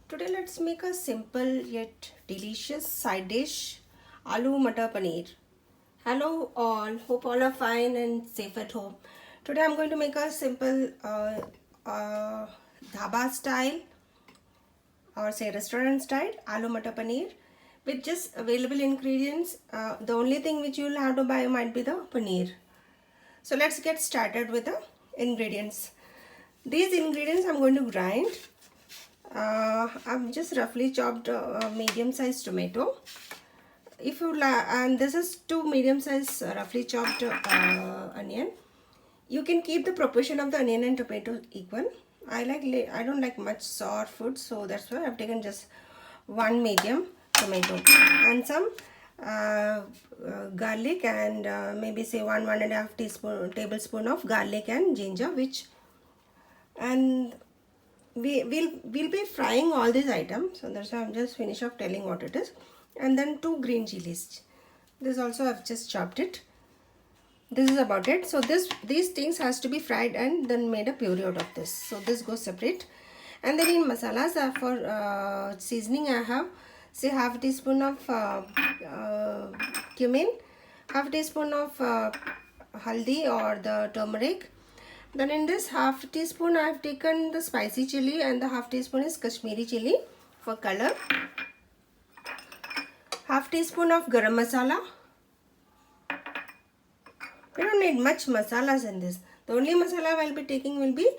Today let's make a simple yet delicious side dish, aloo matar paneer. Hello all, hope all are fine and safe at home. Today I'm going to make a simple dhaba style or say restaurant style aloo matar paneer with just available ingredients. The only thing which you'll have to buy might be the paneer. So let's get started with the ingredients. These ingredients I'm going to grind. I've just roughly chopped a medium-sized tomato. If you and this is two medium-sized roughly chopped onion. You can keep the proportion of the onion and tomato equal. I don't like much sour food, so that's why I've taken just one medium tomato and some garlic and maybe say one and a half tablespoon of garlic and ginger, and we'll be frying all these items, so that's why I'm just finish off telling what it is. And then two green chilies, this also I've just chopped it. This is about it. So these things has to be fried and then made a puree out of this, so this goes separate. And then in masalas, for seasoning I have say half teaspoon of cumin, half teaspoon of haldi or the turmeric. Then in this half teaspoon I have taken the spicy chili, and the half teaspoon is Kashmiri chili for color. Half teaspoon of garam masala. We don't need much masalas in this. The only masala I will be taking will be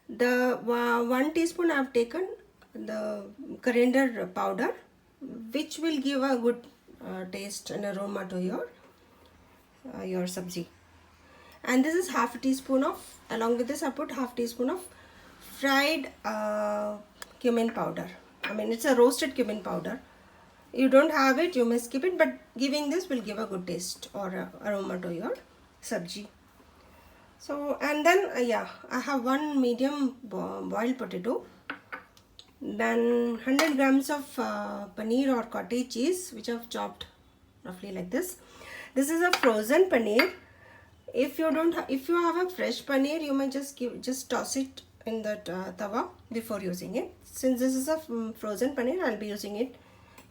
the 1 teaspoon I have taken the coriander powder, which will give a good taste and aroma to your sabzi. And this is half a teaspoon of, along with this I put half teaspoon of fried cumin powder. I mean, it's a roasted cumin powder. You don't have it, you may skip it, but giving this will give a good taste or aroma to your sabji. So, and then I have one medium boiled potato, then 100 grams of paneer or cottage cheese, which I've chopped roughly like this. This is a frozen paneer. If you have a fresh paneer, you may just toss it in that tawa before using it. Since this is a frozen paneer, I'll be using it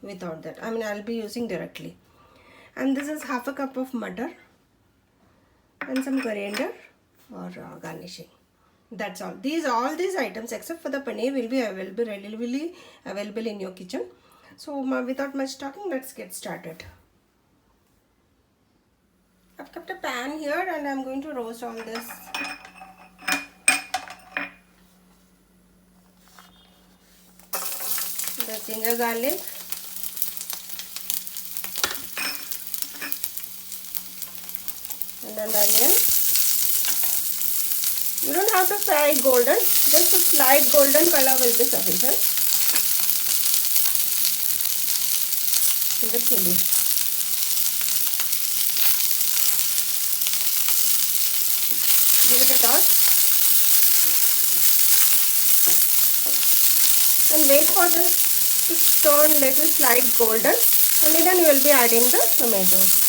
without that. I mean, I'll be using directly. And this is half a cup of butter and some coriander for garnishing. That's all. All these items except for the paneer will be readily available in your kitchen. So without much talking, let's get started. I've kept a pan here and I'm going to roast all this. The ginger garlic. And then the onion. You don't have to fry golden, just a slight golden color will be sufficient. And the chili. Give it a toss and wait for this to turn little slight golden. Only then you will be adding the tomatoes.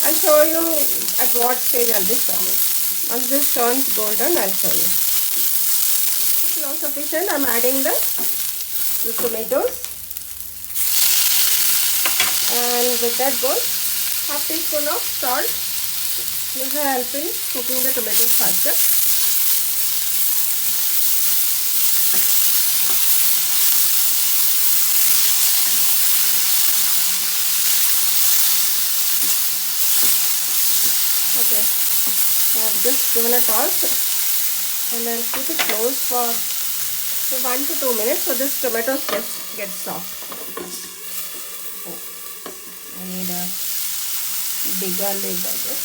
I'll show you at what stage I'll be serving. Once this turns golden, I'll show you. This is now sufficient. I'm adding the tomatoes. And with that goes half teaspoon of salt. This will help in cooking the tomatoes faster. Okay, I have just given a toss and I'll keep it closed for 1 to 2 minutes so this tomatoes get soft. I need a bigger lid, I guess.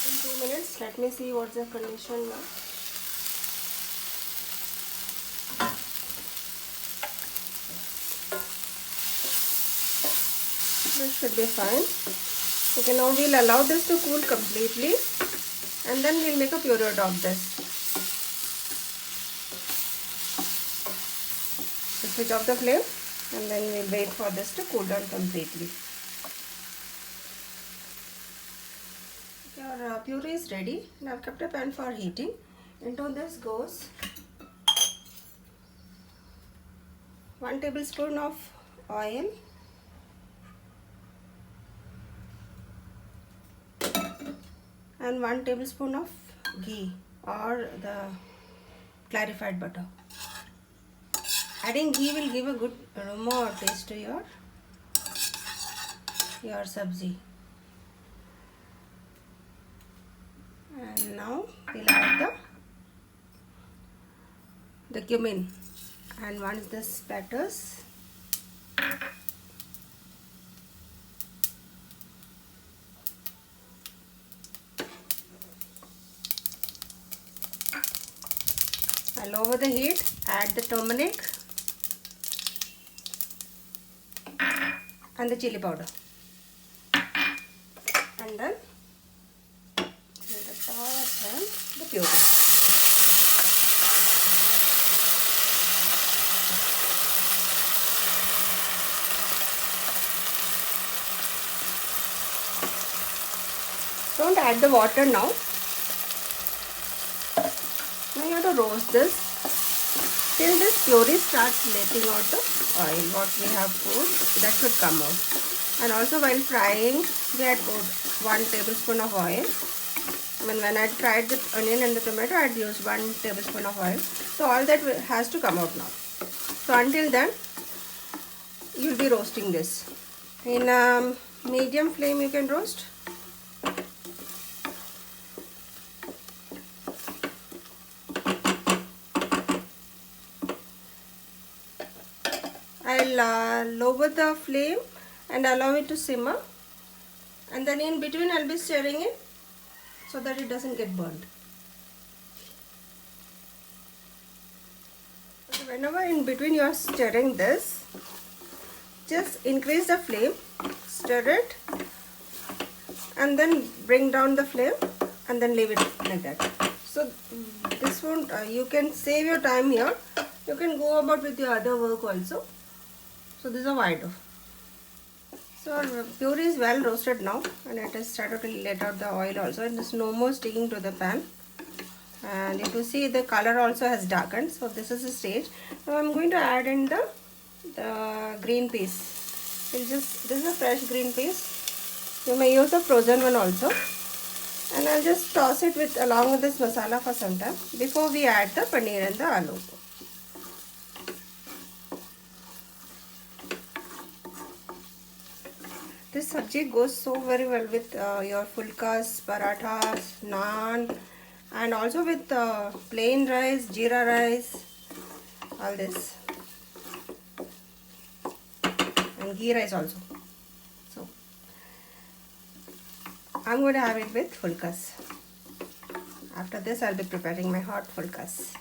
In 2 minutes, let me see what's the condition now. This should be fine. Okay, now we'll allow this to cool completely and then we'll make a puree out of this. So switch off the flame and then we'll wait for this to cool down completely. Your puree is ready. Now I've kept a pan for heating. Into this goes 1 tablespoon of oil, and 1 tablespoon of ghee or the clarified butter. Adding ghee will give a good aroma or taste to your sabzi. And now we'll add the cumin, and once this splatters, I'll lower the heat, add the turmeric and the chili powder, and then toss and the puree. Don't add the water now. Now you have to roast this till this puree starts letting out the oil what we have put, that should come out. And also while frying we had put 1 tablespoon of oil. When I fried the onion and the tomato, I had used 1 tablespoon of oil. So all that has to come out now. So until then, you'll be roasting this. In medium flame you can roast. I'll lower the flame and allow it to simmer. And then in between I'll be stirring it so that it doesn't get burned. So whenever in between you are stirring this, just increase the flame, stir it, and then bring down the flame and then leave it like that. So this won't, you can save your time here. You can go about with your other work also. So this is a white of. So our puree is well roasted now, and it has started to let out the oil also, and there's no more sticking to the pan. And if you see, the color also has darkened. So this is the stage. Now I'm going to add in the green peas. This is a fresh green peas. You may use the frozen one also. And I'll just toss it along with this masala for some time before we add the paneer and the aloo. This sabji goes so very well with your fulkas, parathas, naan, and also with plain rice, jeera rice, all this, and ghee rice also. So I'm going to have it with fulkas. After this I'll be preparing my hot fulkas.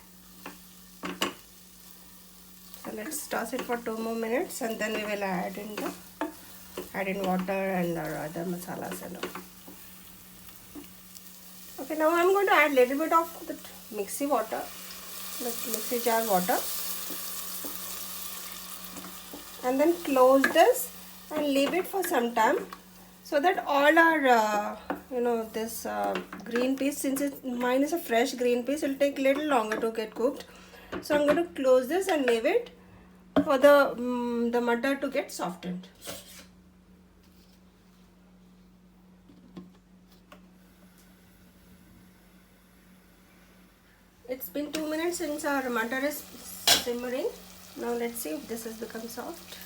So let's toss it for 2 more minutes, and then we will add in water and our other masalas and all. Okay, now I'm going to add little bit of the mixie water, the mixie jar water, and then close this and leave it for some time so that all our this green peas, since mine is a fresh green peas, it will take little longer to get cooked. So I'm going to close this and leave it for the mutton to get softened. It's been 2 minutes since our mutton is simmering. Now let's see if this has become soft.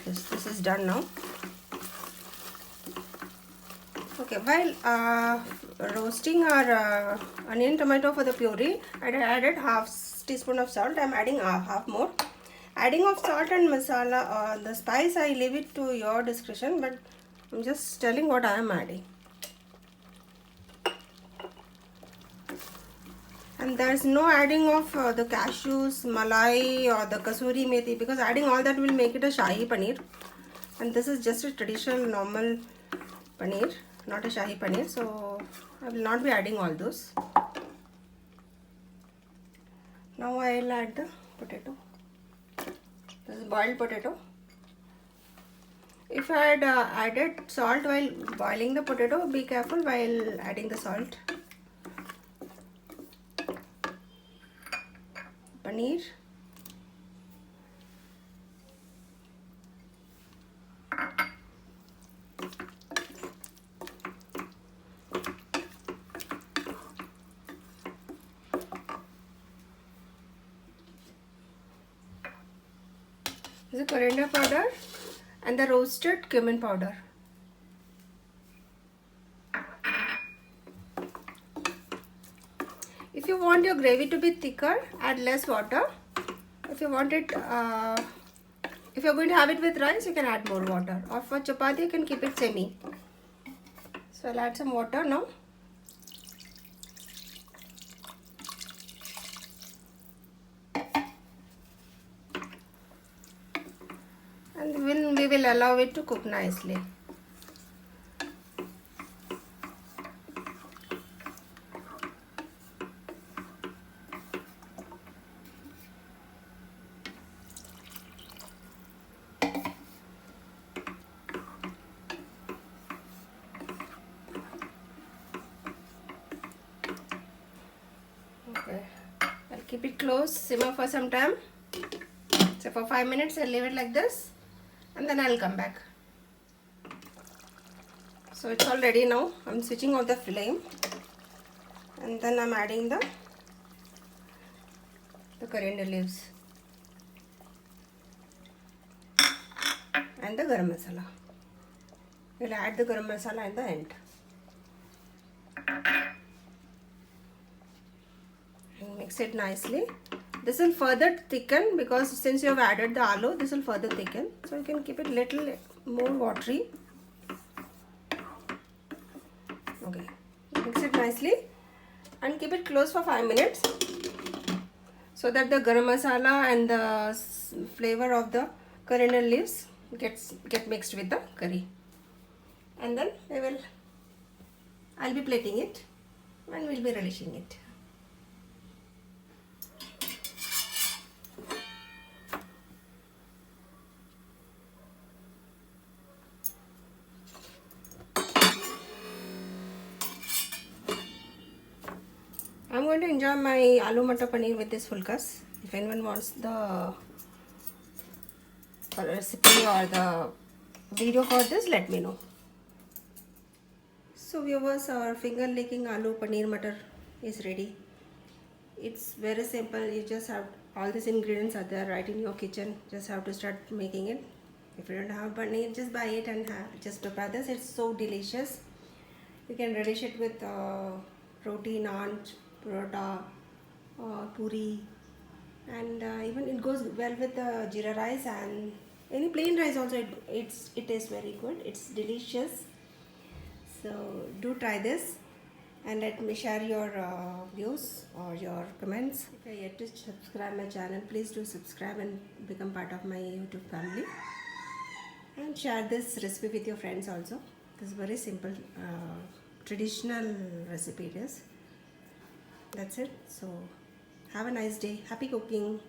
Yes, this is done now. Okay, while roasting our onion tomato for the puree, I added half teaspoon of salt. I'm adding half more. Adding of salt and masala, the spice, I leave it to your discretion, but I'm just telling what I am adding. And there's no adding of the cashews, malai or the kasuri methi, because adding all that will make it a shahi paneer. And this is just a traditional normal paneer, not a shahi paneer. So I will not be adding all those. Now I will add the potato. This is boiled potato. If I had added salt while boiling the potato, be careful while adding the salt. Paneer. The coriander powder and the roasted cumin powder. If you want your gravy to be thicker, add less water. If you want it, if you're going to have it with rice, you can add more water. Or for chapati, you can keep it semi. So I'll add some water now. And we will allow it to cook nicely. Okay, I'll keep it close, simmer for some time. So for 5 minutes I'll leave it like this, and then I'll come back. So it's all ready now. I'm switching off the flame, and then I'm adding the coriander leaves and the garam masala. We'll add the garam masala at the end. And mix it nicely. This will further thicken because since you have added the aloo, this will further thicken. So you can keep it little more watery. Okay, mix it nicely and keep it close for 5 minutes so that the garam masala and the flavor of the coriander leaves get mixed with the curry. And then I'll be plating it and we'll be relishing it. I'm going to enjoy my aloo matar paneer with this fulkas. If anyone wants the recipe or the video for this, let me know. So viewers, our finger licking aloo paneer matar is ready. It's very simple. You just have all these ingredients are there right in your kitchen. Just have to start making it. If you don't have paneer, just buy it and just prepare this. It's so delicious. You can relish it with roti, naan, paratha, puri, and even it goes well with the jeera rice and any plain rice also. It tastes very good. It's delicious. So do try this and let me share your views or your comments. If you are yet to subscribe my channel, please do subscribe and become part of my YouTube family, and share this recipe with your friends also. This is very simple traditional recipe it is. That's it. So have a nice day. Happy cooking.